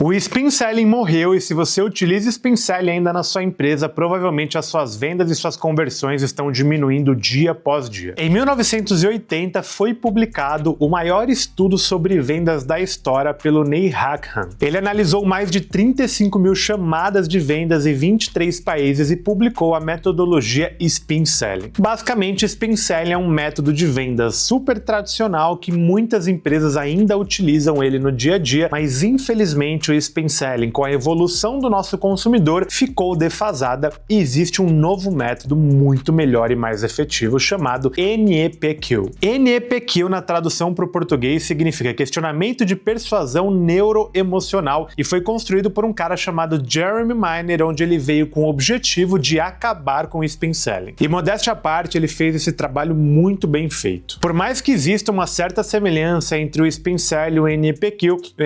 O Spin Selling morreu e se você utiliza Spin Selling ainda na sua empresa, provavelmente as suas vendas e suas conversões estão diminuindo dia após dia. Em 1980 foi publicado o maior estudo sobre vendas da história pelo Neil Hackham. Ele analisou mais de 35 mil chamadas de vendas em 23 países e publicou a metodologia Spin Selling. Basicamente, Spin Selling é um método de vendas super tradicional que muitas empresas ainda utilizam ele no dia a dia, mas infelizmente o Spin Selling, com a evolução do nosso consumidor, ficou defasada e existe um novo método muito melhor e mais efetivo chamado NEPQ. NEPQ, na tradução para o português, significa questionamento de persuasão neuroemocional e foi construído por um cara chamado Jeremy Miner, onde ele veio com o objetivo de acabar com o Spin Selling. E modéstia à parte, ele fez esse trabalho muito bem feito. Por mais que exista uma certa semelhança entre o Spin Selling e o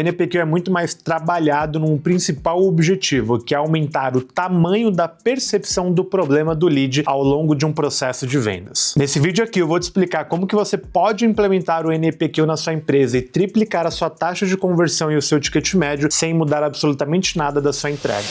NEPQ é muito mais trabalhado num principal objetivo, que é aumentar o tamanho da percepção do problema do lead ao longo de um processo de vendas. Nesse vídeo aqui eu vou te explicar como que você pode implementar o NEPQ na sua empresa e triplicar a sua taxa de conversão e o seu ticket médio sem mudar absolutamente nada da sua entrega.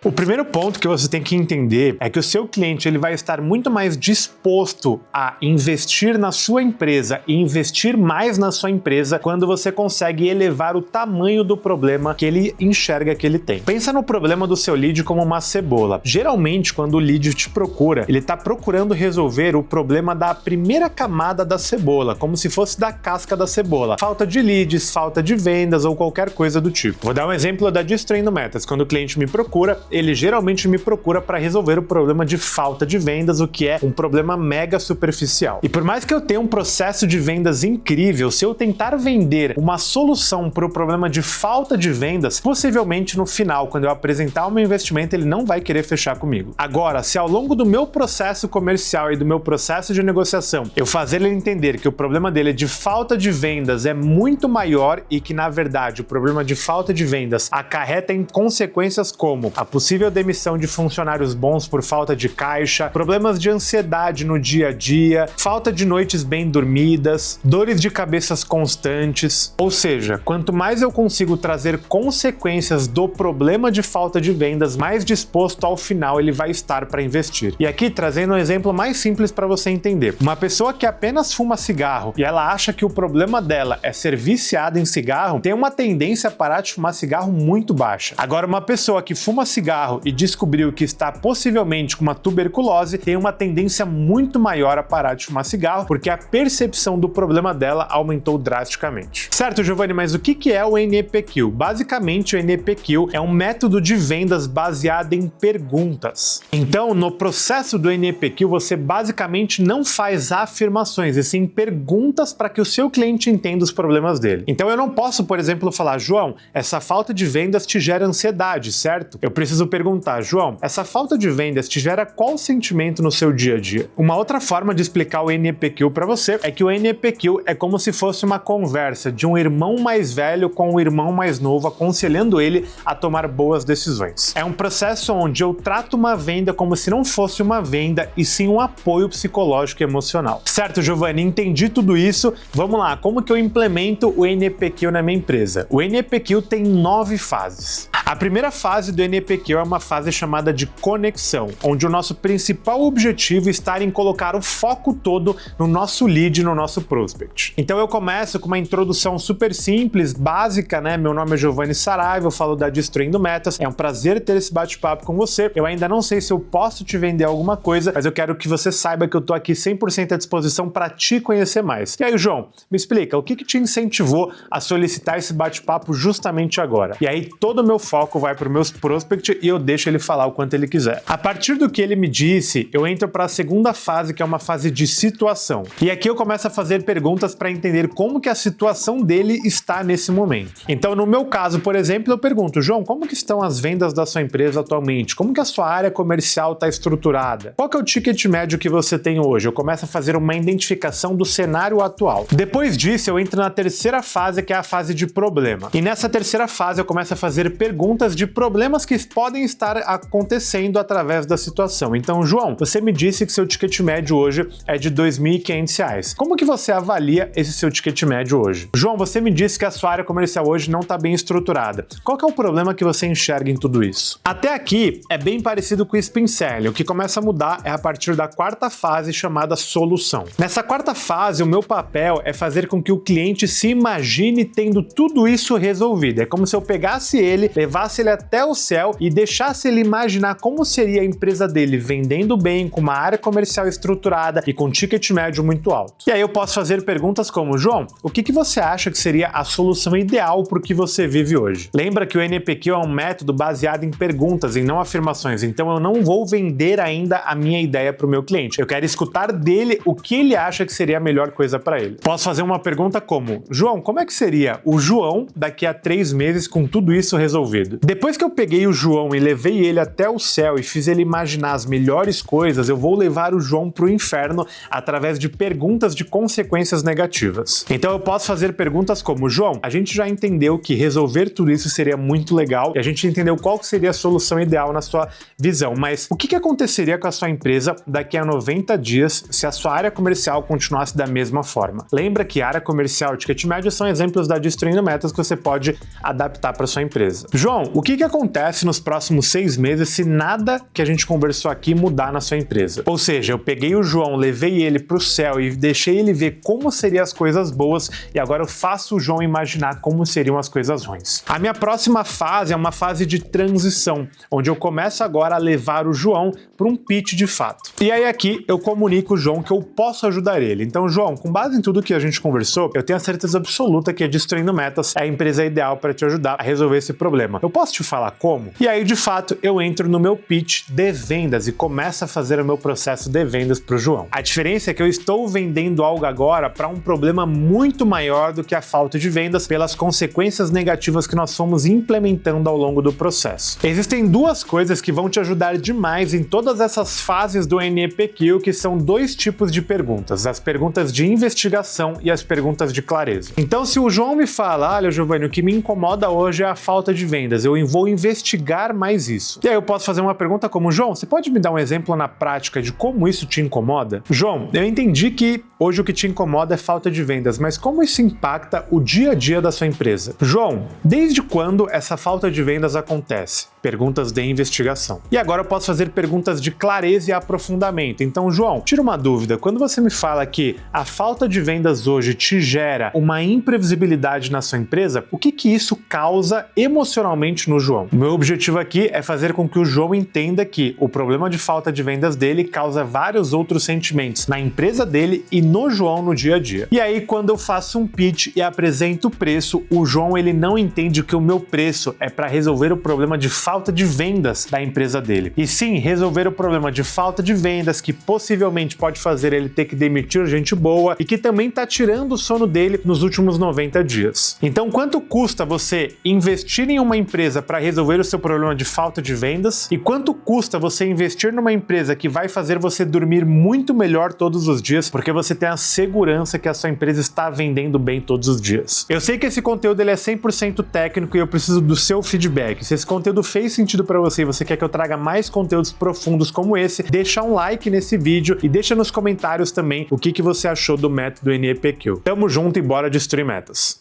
O primeiro ponto que você tem que entender é que o seu cliente ele vai estar muito mais disposto a investir na sua empresa e investir mais na sua empresa quando você consegue elevar o tamanho do problema que ele enxerga que ele tem. Pensa no problema do seu lead como uma cebola. Geralmente, quando o lead te procura, ele está procurando resolver o problema da primeira camada da cebola, como se fosse da casca da cebola. Falta de leads, falta de vendas ou qualquer coisa do tipo. Vou dar um exemplo da Destruindo Metas. Quando o cliente me procura, ele geralmente me procura para resolver o problema de falta de vendas, o que é um problema mega superficial. E por mais que eu tenha um processo de vendas incrível, se eu tentar vender uma solução para o problema de falta de vendas, possivelmente no final, quando eu apresentar o meu investimento, ele não vai querer fechar comigo. Agora, se ao longo do meu processo comercial e do meu processo de negociação, eu fazer ele entender que o problema dele de falta de vendas é muito maior e que, na verdade, o problema de falta de vendas acarreta em consequências como a possível demissão de funcionários bons por falta de caixa, problemas de ansiedade no dia a dia, falta de noites bem dormidas, dores de cabeças constantes. Ou seja, quanto mais eu consigo trazer consequências do problema de falta de vendas, mais disposto ao final ele vai estar para investir. E aqui trazendo um exemplo mais simples para você entender. Uma pessoa que apenas fuma cigarro e ela acha que o problema dela é ser viciada em cigarro, tem uma tendência a parar de fumar cigarro muito baixa. Agora, uma pessoa que fuma cigarro e descobriu que está possivelmente com uma tuberculose, tem uma tendência muito maior a parar de fumar cigarro, porque a percepção do problema dela aumentou drasticamente. Certo, Giovanni, mas o que é o NEPQ? Basicamente, o NEPQ é um método de vendas baseado em perguntas. Então, no processo do NEPQ, você basicamente não faz afirmações, e sim perguntas para que o seu cliente entenda os problemas dele. Então, eu não posso, por exemplo, falar, João, essa falta de vendas te gera ansiedade, certo? Eu preciso perguntar, João, essa falta de vendas te gera qual sentimento no seu dia a dia? Uma outra forma de explicar o NEPQ para você é que o NEPQ é como se fosse uma conversa de um irmão mais velho com um irmão mais novo, aconselhando ele a tomar boas decisões. É um processo onde eu trato uma venda como se não fosse uma venda e sim um apoio psicológico e emocional. Certo, Giovanni, entendi tudo isso. Vamos lá, como que eu implemento o NEPQ na minha empresa? O NEPQ tem 9 fases. A primeira fase do NEPQ é uma fase chamada de conexão, onde o nosso principal objetivo está em colocar o foco todo no nosso lead, no nosso prospect. Então eu começo com uma introdução super simples, básica, né? Meu nome é Giovanni Saraiva, eu falo da Destruindo Metas, é um prazer ter esse bate-papo com você. Eu ainda não sei se eu posso te vender alguma coisa, mas eu quero que você saiba que eu tô aqui 100% à disposição para te conhecer mais. E aí, João, me explica, o que te incentivou a solicitar esse bate-papo justamente agora? E aí todo o meu foco vai para o meu prospect e eu deixo ele falar o quanto ele quiser. A partir do que ele me disse, eu entro para a segunda fase, que é uma fase de situação. E aqui eu começo a fazer perguntas para entender como que a situação dele está nesse momento. Então, no meu caso, por exemplo, eu pergunto, João, como que estão as vendas da sua empresa atualmente? Como que a sua área comercial está estruturada? Qual que é o ticket médio que você tem hoje? Eu começo a fazer uma identificação do cenário atual. Depois disso, eu entro na terceira fase, que é a fase de problema. E nessa terceira fase, eu começo a fazer perguntas perguntas de problemas que podem estar acontecendo através da situação. Então, João, você me disse que seu ticket médio hoje é de R$ 2.500. Como que você avalia esse seu ticket médio hoje? João, você me disse que a sua área comercial hoje não está bem estruturada. Qual que é o problema que você enxerga em tudo isso? Até aqui é bem parecido com o Spin Selling. O que começa a mudar é a partir da quarta fase chamada solução. Nessa quarta fase, o meu papel é fazer com que o cliente se imagine tendo tudo isso resolvido. É como se eu pegasse ele, levasse ele até o céu e deixasse ele imaginar como seria a empresa dele vendendo bem, com uma área comercial estruturada e com ticket médio muito alto. E aí eu posso fazer perguntas como: João, o que você acha que seria a solução ideal para o que você vive hoje? Lembra que o NPQ é um método baseado em perguntas e não afirmações, então eu não vou vender ainda a minha ideia para o meu cliente. Eu quero escutar dele o que ele acha que seria a melhor coisa para ele. Posso fazer uma pergunta como: João, como é que seria o João daqui a 3 meses com tudo isso resolvido? Depois que eu peguei o João e levei ele até o céu e fiz ele imaginar as melhores coisas, eu vou levar o João para o inferno através de perguntas de consequências negativas. Então eu posso fazer perguntas como: João, a gente já entendeu que resolver tudo isso seria muito legal e a gente entendeu qual seria a solução ideal na sua visão, mas o que aconteceria com a sua empresa daqui a 90 dias se a sua área comercial continuasse da mesma forma? Lembra que área comercial e ticket médio são exemplos da Destruindo Metas que você pode adaptar para sua empresa. João, o que acontece nos próximos 6 meses se nada que a gente conversou aqui mudar na sua empresa? Ou seja, eu peguei o João, levei ele para o céu e deixei ele ver como seriam as coisas boas e agora eu faço o João imaginar como seriam as coisas ruins. A minha próxima fase é uma fase de transição, onde eu começo agora a levar o João para um pitch de fato. E aí aqui eu comunico o João que eu posso ajudar ele. Então, João, com base em tudo que a gente conversou, eu tenho a certeza absoluta que a Destruindo Metas é a empresa ideal para te ajudar a resolver esse problema. Eu posso te falar como? E aí, de fato, eu entro no meu pitch de vendas e começo a fazer o meu processo de vendas para o João. A diferença é que eu estou vendendo algo agora para um problema muito maior do que a falta de vendas pelas consequências negativas que nós fomos implementando ao longo do processo. Existem duas coisas que vão te ajudar demais em todas essas fases do NEPQ, que são 2 tipos de perguntas: as perguntas de investigação e as perguntas de clareza. Então, se o João me fala: olha, Giovanni, o que me incomoda hoje é a falta de vendas, eu vou investigar mais isso. E aí eu posso fazer uma pergunta como: João, você pode me dar um exemplo na prática de como isso te incomoda? João, eu entendi que hoje o que te incomoda é falta de vendas, mas como isso impacta o dia a dia da sua empresa? João, desde quando essa falta de vendas acontece? Perguntas de investigação. E agora eu posso fazer perguntas de clareza e aprofundamento. Então, João, tira uma dúvida. Quando você me fala que a falta de vendas hoje te gera uma imprevisibilidade na sua empresa, o que isso causa emocionalmente no João? O meu objetivo aqui é fazer com que o João entenda que o problema de falta de vendas dele causa vários outros sentimentos na empresa dele e no João no dia a dia. E aí, quando eu faço um pitch e apresento o preço, o João ele não entende que o meu preço é para resolver o problema de falta de vendas da empresa dele. E sim, resolver o problema de falta de vendas que possivelmente pode fazer ele ter que demitir gente boa e que também está tirando o sono dele nos últimos 90 dias. Então, quanto custa você investir em uma empresa para resolver o seu problema de falta de vendas? E quanto custa você investir numa empresa que vai fazer você dormir muito melhor todos os dias, porque você tem a segurança que a sua empresa está vendendo bem todos os dias? Eu sei que esse conteúdo ele é 100% técnico e eu preciso do seu feedback. Se esse conteúdo fez sentido para você e você quer que eu traga mais conteúdos profundos como esse, deixa um like nesse vídeo e deixa nos comentários também o que você achou do método NEPQ. Tamo junto e bora destruir metas!